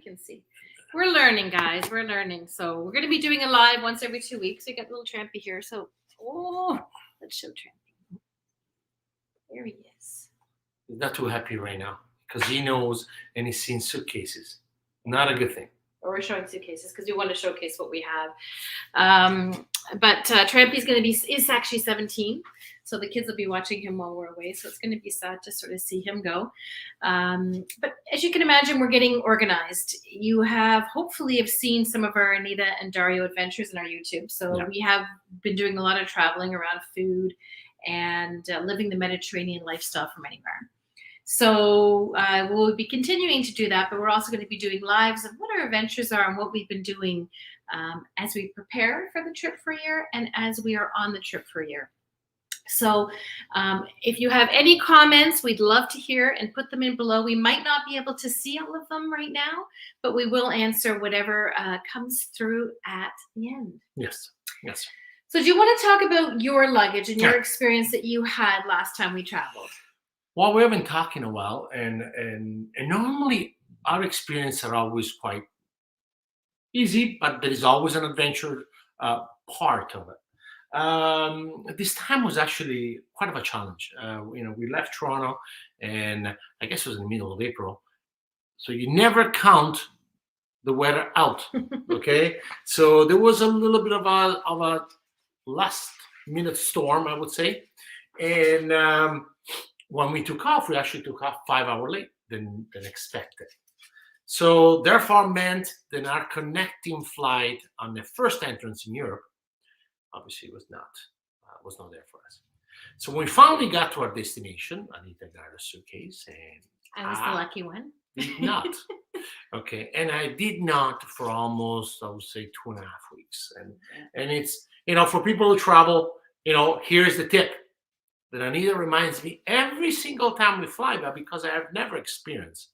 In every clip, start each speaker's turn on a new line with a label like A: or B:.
A: you can see. We're learning, guys. We're learning. So we're going to be doing a live once every 2 weeks. We got little Trampy here. So, let's show Trampy. There he is.
B: He's not too happy right now because he knows and he's seen suitcases. Not a good thing.
A: Or we're showing suitcases because we want to showcase what we have. But Trampy's going to is actually 17. So the kids will be watching him while we're away. So it's going to be sad to sort of see him go. But as you can imagine, we're getting organized. You hopefully have seen some of our Anita and Dario adventures in our YouTube. So we have been doing a lot of traveling around food and living the Mediterranean lifestyle from anywhere. So we'll be continuing to do that, but we're also going to be doing lives of what our adventures are and what we've been doing as we prepare for the trip for a year and as we are on the trip for a year. So if you have any comments, we'd love to hear and put them in below. We might not be able to see all of them right now, but we will answer whatever comes through at the end.
B: Yes.
A: So do you want to talk about your luggage and your experience that you had last time we traveled?
B: Well, we haven't talked in a while, and normally our experience are always quite easy, but there is always an adventure part of it. This time was actually quite of a challenge. We left Toronto, and I guess it was in the middle of April. So you never count the weather out, okay? So there was a little bit of a last-minute storm, I would say, and when we took off, we actually took off 5 hours late than expected. So therefore meant that our connecting flight on the first entrance in Europe obviously was not there for us. So when we finally got to our destination, Anita got her suitcase, and
A: I was the lucky one.
B: Did not. Okay, and I did not for almost, I would say, 2.5 weeks. And it's, for people who travel, here's the tip that Anita reminds me every single time we fly, but because I have never experienced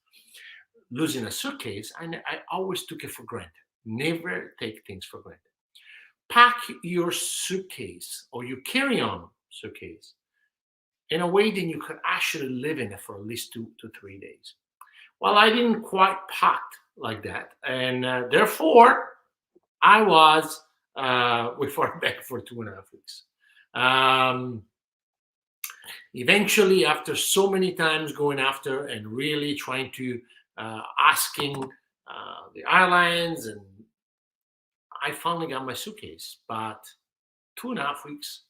B: losing a suitcase, I always took it for granted. Never take things for granted. Pack your suitcase or your carry-on suitcase in a way that you could actually live in it for at least 2 to 3 days. Well, I didn't quite pack like that, and therefore I was without a bag for 2.5 weeks. Eventually, after so many times going after and really trying to asking the airlines, and I finally got my suitcase, but 2.5 weeks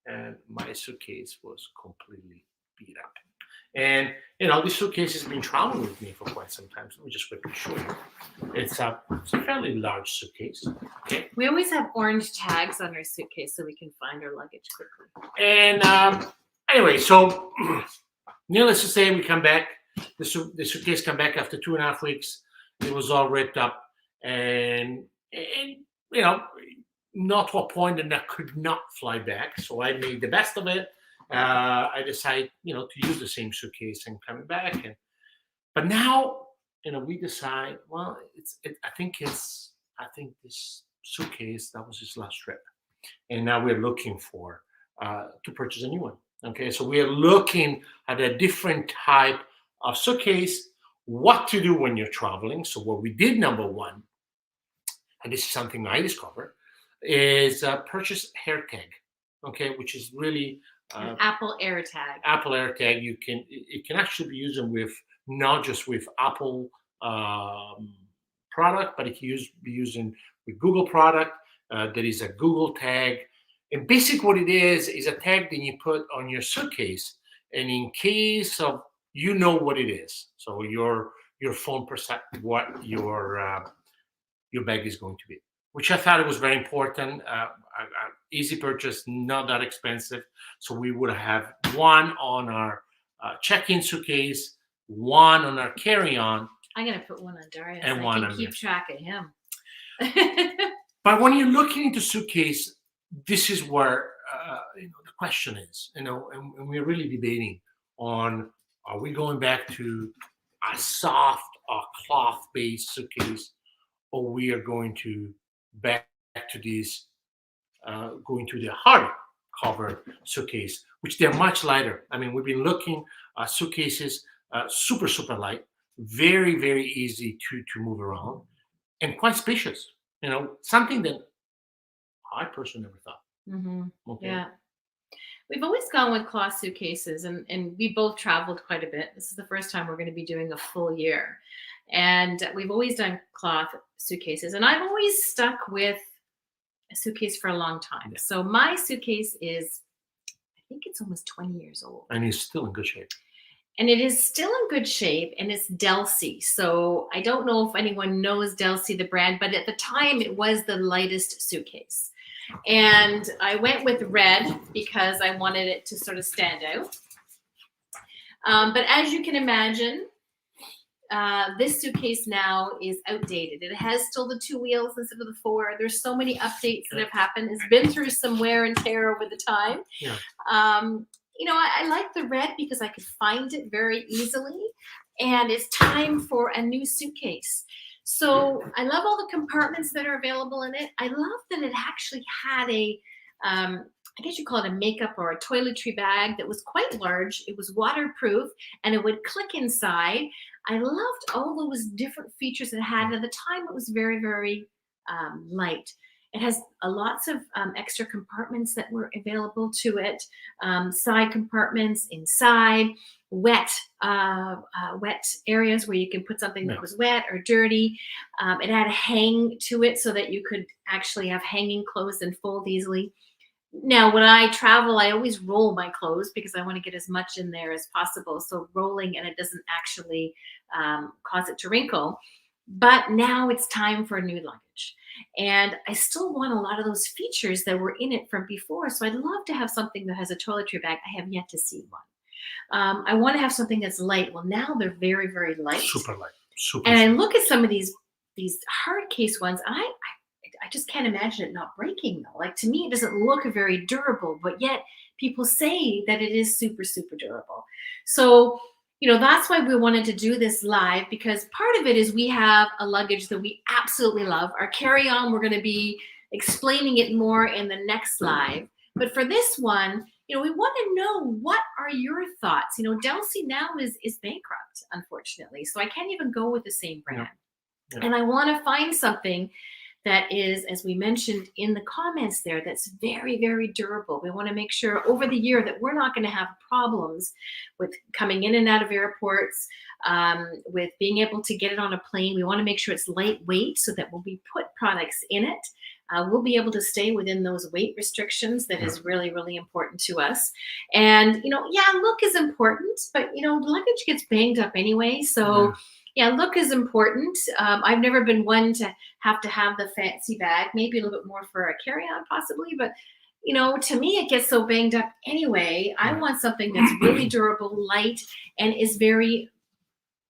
B: and my suitcase was completely beat up. And this suitcase has been traveling with me for quite some time. So let me just quickly show you. It's a fairly large suitcase. Okay.
A: We always have orange tags on our suitcase so we can find our luggage quickly.
B: And anyway, so needless to say, we come back. The suitcase come back after 2.5 weeks. It was all ripped up, and not to a point that I could not fly back. So I made the best of it. I decided, to use the same suitcase and coming back. But now, we decide, well, I think this suitcase, that was his last trip. And now we're looking for, to purchase a new one. Okay, so we are looking at a different type of suitcase, what to do when you're traveling. So what we did, number one, and this is something I discovered, is purchase AirTag, okay, which is really
A: an Apple AirTag.
B: Apple AirTag, it can actually be used with not just with Apple product, but it can be using with Google product. There is a Google tag, and basically what it is a tag that you put on your suitcase, and in case of what it is, so your phone perceives what your bag is going to be, which I thought it was very important. Easy purchase, not that expensive. So we would have one on our check-in suitcase, one on our carry-on.
A: I'm going to put one on Darius.
B: And one on
A: keep track of him.
B: But when you're looking into suitcase, this is where the question is, and we're really debating on, are we going back to a soft or cloth-based suitcase, or we are going to back to these going to the hard cover suitcase, which they're much lighter. I mean, we've been looking at suitcases super light, very, very easy to move around, and quite spacious. Something that I personally never thought.
A: Hmm.
B: Okay.
A: Yeah. We've always gone with cloth suitcases, and we both traveled quite a bit. This is the first time we're going to be doing a full year. And we've always done cloth suitcases. And I've always stuck with a suitcase for a long time.
B: Yeah.
A: So my suitcase is, I think it's almost 20 years old.
B: And he's still in good shape.
A: And it is still in good shape, and it's Delsey. So I don't know if anyone knows Delsey, the brand, but at the time it was the lightest suitcase. And I went with red because I wanted it to sort of stand out. But as you can imagine, this suitcase now is outdated. It has still the 2 wheels instead of the 4. There's so many updates that have happened. It's been through some wear and tear over the time.
B: Yeah.
A: I like the red because I could find it very easily, and it's time for a new suitcase. So I love all the compartments that are available in it. I love that it actually had I guess you call it a makeup or a toiletry bag that was quite large. It was waterproof, and it would click inside. I loved all those different features it had. At the time, it was very, very light. It has lots of extra compartments that were available to it, side compartments inside, wet areas where you can put something that was wet or dirty. It had a hang to it so that you could actually have hanging clothes and fold easily. Now, when I travel, I always roll my clothes because I want to get as much in there as possible. So rolling, and it doesn't actually cause it to wrinkle. But now it's time for a new luggage. And I still want a lot of those features that were in it from before. So I'd love to have something that has a toiletry bag. I have yet to see one. I want to have something that's light. Well, now they're very, very light.
B: Super light. Super.
A: And I look at some of these hard case ones. I just can't imagine it not breaking though. Like, to me, it doesn't look very durable, but yet people say that it is super, super durable. So, that's why we wanted to do this live, because part of it is we have a luggage that we absolutely love. Our carry-on, we're going to be explaining it more in the next live. But for this one, we want to know, what are your thoughts? Delsey now is bankrupt, unfortunately. So I can't even go with the same brand. Yeah. And I want to find something that is, as we mentioned in the comments there, that's very, very durable. We want to make sure over the year that we're not going to have problems with coming in and out of airports, with being able to get it on a plane. We want to make sure it's lightweight so that when we put products in it, we'll be able to stay within those weight restrictions. That is really, really important to us. And, look is important, but, luggage gets banged up anyway. So look is important. I've never been one to have the fancy bag, maybe a little bit more for a carry-on possibly, but to me, it gets so banged up anyway. I want something that's really durable, light, and is very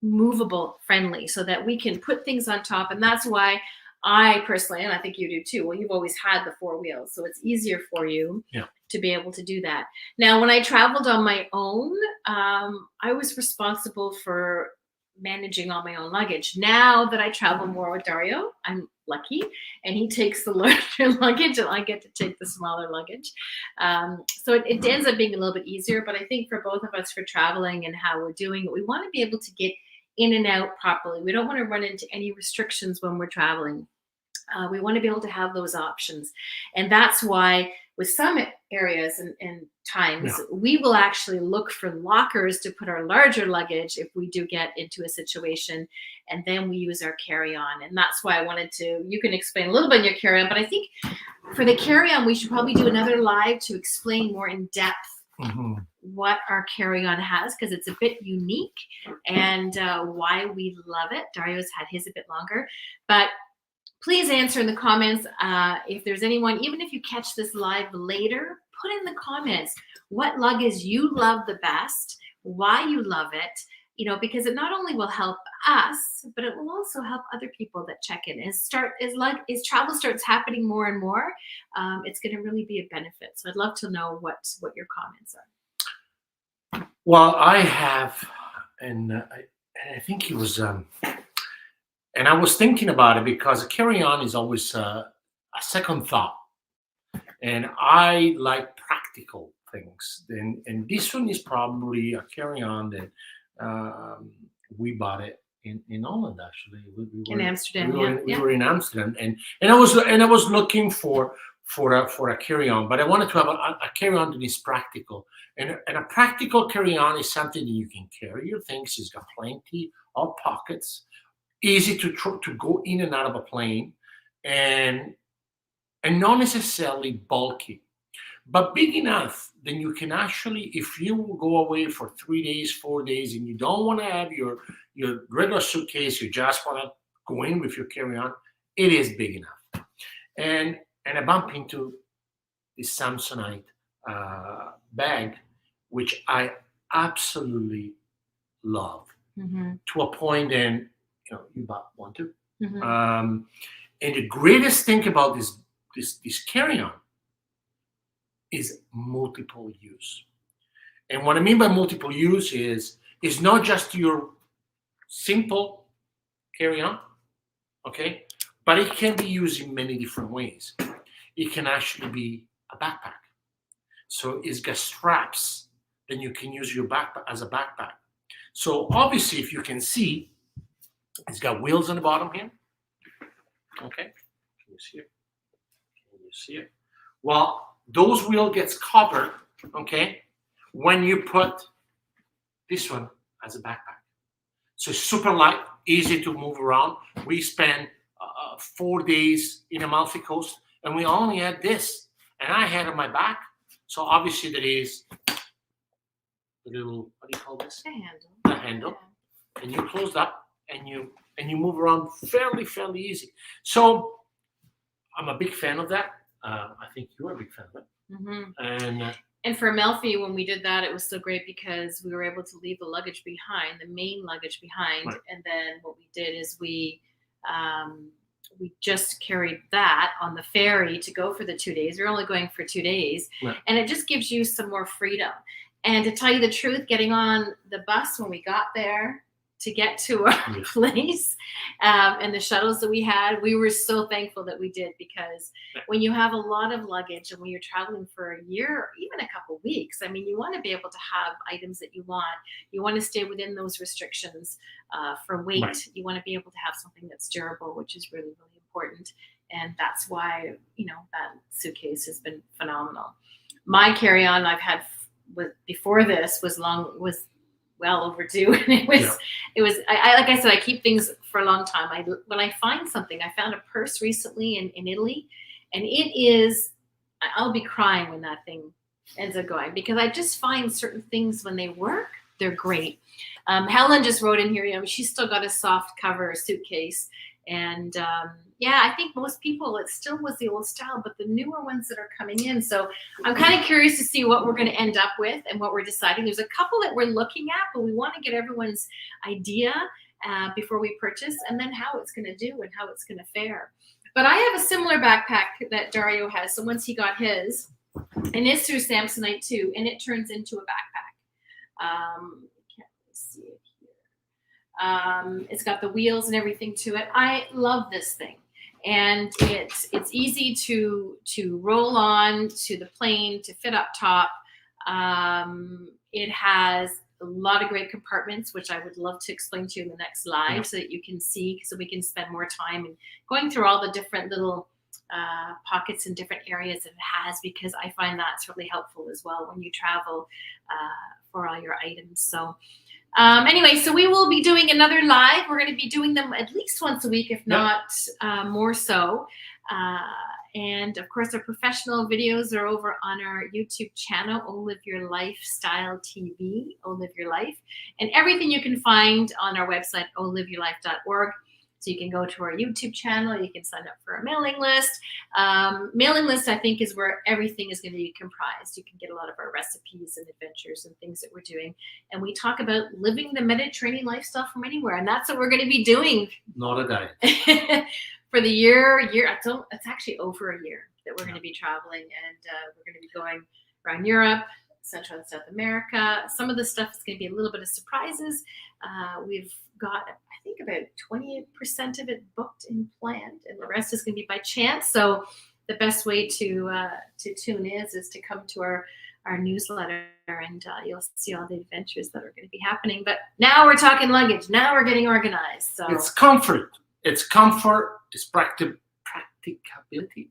A: movable friendly so that we can put things on top. And that's why I personally, and I think you do too, well, you've always had the 4 wheels, so it's easier for you to be able to do that. Now, when I traveled on my own, I was responsible for managing all my own luggage. Now that I travel more with Dario, I'm lucky, and he takes the larger luggage and I get to take the smaller luggage. So it ends up being a little bit easier, but I think for both of us, for traveling and how we're doing it, we want to be able to get in and out properly. We don't want to run into any restrictions when we're traveling. We want to be able to have those options. And that's why with some areas and times, we will actually look for lockers to put our larger luggage if we do get into a situation, and then we use our carry-on. And that's why I wanted to, you can explain a little bit in your carry-on, but I think for the carry-on, we should probably do another live to explain more in depth what our carry-on has, because it's a bit unique, and why we love it. Dario's had his a bit longer, but please answer in the comments if there's anyone, even if you catch this live later, put in the comments what luggage you love the best, why you love it, because it not only will help us, but it will also help other people that check in. As travel starts happening more and more, it's going to really be a benefit. So I'd love to know what your comments are.
B: Well, I have, and I think it was... and I was thinking about it because carry-on is always a second thought. And I like practical things. And this one is probably a carry-on that we bought it in Holland actually.
A: In Amsterdam,
B: we were in Amsterdam, and I was looking for a carry-on, but I wanted to have a carry-on that is practical, and a practical carry-on is something that you can carry your things. It's got plenty of pockets, easy to go in and out of a plane, and not necessarily bulky, but big enough that you can actually, if you will go away for 3 days, 4 days, and you don't want to have your regular suitcase, you just want to go in with your carry-on, it is big enough. And I bumped into this Samsonite bag, which I absolutely love, to a point. And you bought one too. And the greatest thing about this carry-on is multiple use. And what I mean by multiple use is not just your simple carry-on, okay? But it can be used in many different ways. It can actually be a backpack. So it's got straps, then you can use your backpack as a backpack. So obviously, if you can see, it's got wheels on the bottom here. Okay, can you see it? Can you see it? Well, those wheel gets covered, okay, when you put this one as a backpack. So it's super light, easy to move around. We spent 4 days in Amalfi Coast, and we only had this, and I had on my back. So obviously there is the little, what do you call this? The handle, and you close up, and you move around fairly easy. So I'm a big fan of that. I think you're a big fan of it.
A: And for Amalfi, when we did that, it was so great because we were able to leave the luggage behind, the main luggage behind. Right. And then what we did is we just carried that on the ferry to go for the 2 days. We're only going for 2 days. Right. And it just gives you some more freedom. And to tell you the truth, getting on the bus when we got there to get to our place, and the shuttles that we had, we were so thankful that we did, because when you have a lot of luggage and when you're traveling for a year or even a couple weeks, I mean, you want to be able to have items that you want. You want to stay within those restrictions for weight. Right. You want to be able to have something that's durable, which is really, really important. And that's why, that suitcase has been phenomenal. My carry-on I've had before this was well overdue. And it was, like I said, I keep things for a long time. When I find something, I found a purse recently in Italy, and I'll be crying when that thing ends up going, because I just find certain things when they work, they're great. Helen just wrote in here, she's still got a soft cover suitcase. And I think most people, it still was the old style, but the newer ones that are coming in. So I'm kind of curious to see what we're going to end up with and what we're deciding. There's a couple that we're looking at, but we want to get everyone's idea before we purchase, and then how it's going to do and how it's going to fare. But I have a similar backpack that Dario has. So once he got his, and it's through Samsonite too, and it turns into a backpack. Can't really see it here. It's got the wheels and everything to it. I love this thing. And it's easy to roll on to the plane, to fit up top. It has a lot of great compartments, which I would love to explain to you in the next live, so that you can see, so we can spend more time in going through all the different little pockets and different areas that it has, because I find that's really helpful as well when you travel for all your items. So anyway, so we will be doing another live. We're going to be doing them at least once a week, if not more so. And of course, our professional videos are over on our YouTube channel, O Live Your Lifestyle TV, O Live Your Life. And everything you can find on our website, oliveyourlife.org. So you can go to our YouTube channel. You can sign up for a mailing list. Mailing list, I think, is where everything is going to be comprised. You can get a lot of our recipes and adventures and things that we're doing. And we talk about living the Mediterranean lifestyle from anywhere. And that's what we're going to be doing.
B: Not a diet.
A: For the year, it's actually over a year that we're going to be traveling. And we're going to be going around Europe, Central and South America. Some of the stuff is going to be a little bit of surprises. We've got, I think, about 28% of it booked and planned, and the rest is going to be by chance. So the best way to tune is to come to our our newsletter, and you'll see all the adventures that are going to be happening. But now we're talking luggage. Now we're getting organized. So
B: it's comfort. It's comfort. It's practicability.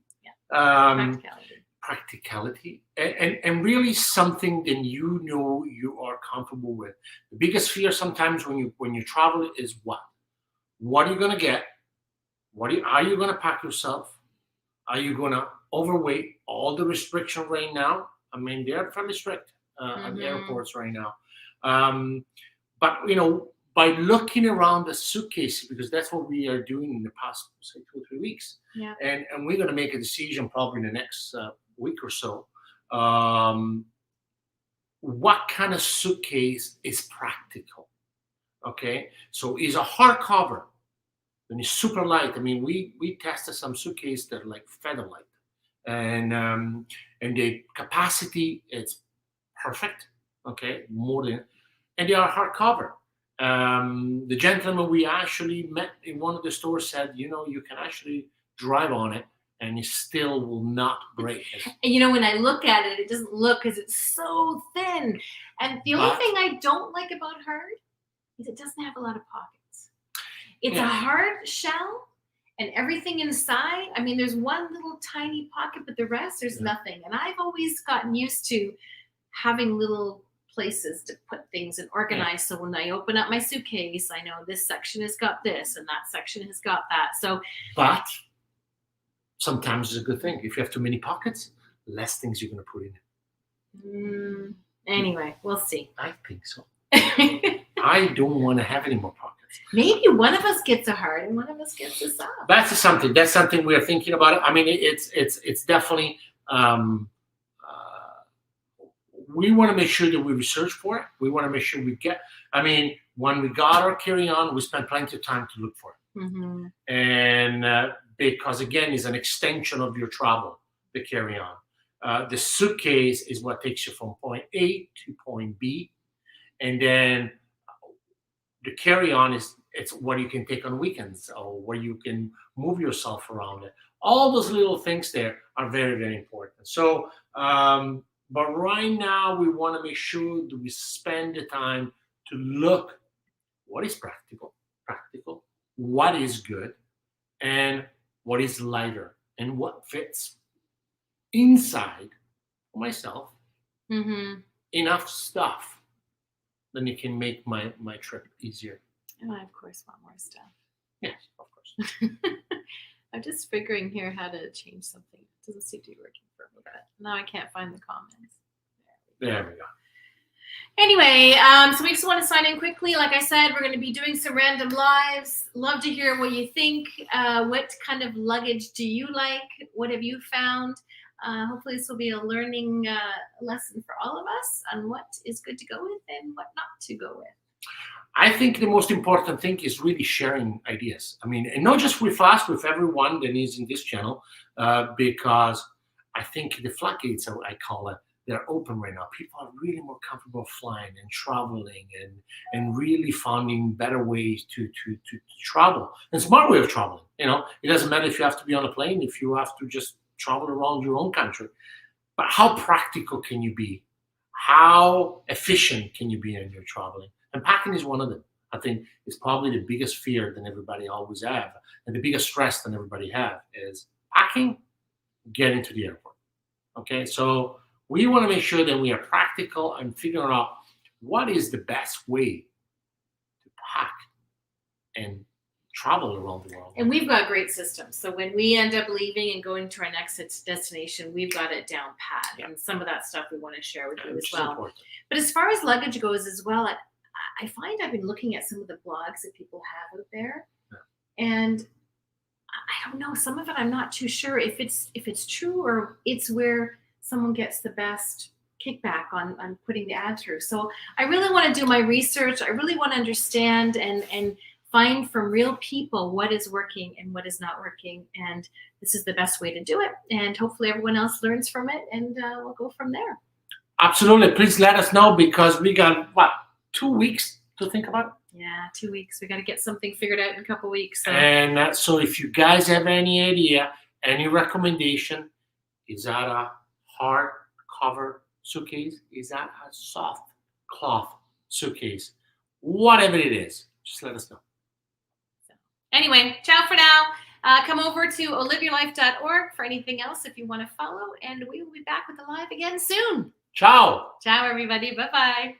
B: Practicality, and really something that you are comfortable with. The biggest fear sometimes when you travel is what are you going to get? Are you going to pack yourself? Are you going to overweight? All the restriction right now, I mean, they are fairly strict at the airports right now. But by looking around the suitcase, because that's what we are doing in the past, say, 2 or 3 weeks, and we're going to make a decision probably in the next week or so. What kind of suitcase is practical? Okay, so is a hardcover, and it's super light. I mean, we tested some suitcases that are like feather light, and the capacity is perfect. Okay, and they are hardcover. The gentleman we actually met in one of the stores said, you can actually drive on it and it still will not break.
A: And when I look at it, it doesn't look, because it's so thin. And the only thing I don't like about hard is it doesn't have a lot of pockets. It's a hard shell, and everything inside, I mean, there's one little tiny pocket, but the rest, there's nothing. And I've always gotten used to having little places to put things and organize. So when I open up my suitcase, I know this section has got this and that section has got that.
B: But sometimes it's a good thing. If you have too many pockets, less things you're going to put in it.
A: Anyway, we'll see.
B: I think so. I don't want to have any more pockets.
A: Maybe one of us gets a hard and one of us gets a soft.
B: That's something we are thinking about. I mean, it's definitely. We want to make sure that we research for it. We want to make sure we get. I mean, when we got our carry-on, we spent plenty of time to look for it, and because again, it's an extension of your travel. The carry-on, the suitcase is what takes you from point A to point B, and then the carry-on it's what you can take on weekends or where you can move yourself around it. All those little things there are very, very important. So, but right now we want to make sure that we spend the time to look what is practical, what is good, and what is lighter, and what fits inside for myself. Enough stuff, then it can make my trip easier.
A: And I, of course, want more stuff.
B: Yes, of course.
A: I'm just figuring here how to change something. It doesn't seem to be working for me, but now I can't find the comments.
B: There we go.
A: Anyway, so we just want to sign in quickly. Like I said, we're going to be doing some random lives. Love to hear what you think. What kind of luggage do you like? What have you found? Hopefully this will be a learning lesson for all of us on what is good to go with and what not to go with.
B: I think the most important thing is really sharing ideas. I mean, and not just with us, with everyone that is in this channel, because I think the floodgates, I call it, they're open right now. People are really more comfortable flying and traveling and really finding better ways to travel. And smart way of traveling. It doesn't matter if you have to be on a plane, if you have to just travel around your own country. But how practical can you be? How efficient can you be in your traveling? And packing is one of them. I think it's probably the biggest fear that everybody always have, and the biggest stress that everybody have is packing, getting to the airport. Okay, so we want to make sure that we are practical and figuring out what is the best way to pack and travel around the world.
A: And we've got great systems. So when we end up leaving and going to our next destination, we've got it down pat. Yeah. And some of that stuff we want to share with you as well. Important. But as far as luggage goes as well, I find I've been looking at some of the blogs that people have out there, and I don't know, some of it I'm not too sure if it's true or it's where someone gets the best kickback on putting the ad through. So I really want to do my research. I really want to understand and find from real people what is working and what is not working, and this is the best way to do it. And hopefully everyone else learns from it, and we'll go from there.
B: Absolutely. Please let us know, because we got 2 weeks to think about it.
A: Yeah, 2 weeks. We got to get something figured out in a couple weeks. So.
B: And so if you guys have any idea, any recommendation, is that a hard cover suitcase? Is that a soft cloth suitcase? Whatever it is, just let us know.
A: Anyway, ciao for now. Come over to oliveyourlife.org for anything else if you want to follow, and we will be back with the live again soon.
B: Ciao.
A: Ciao, everybody. Bye-bye.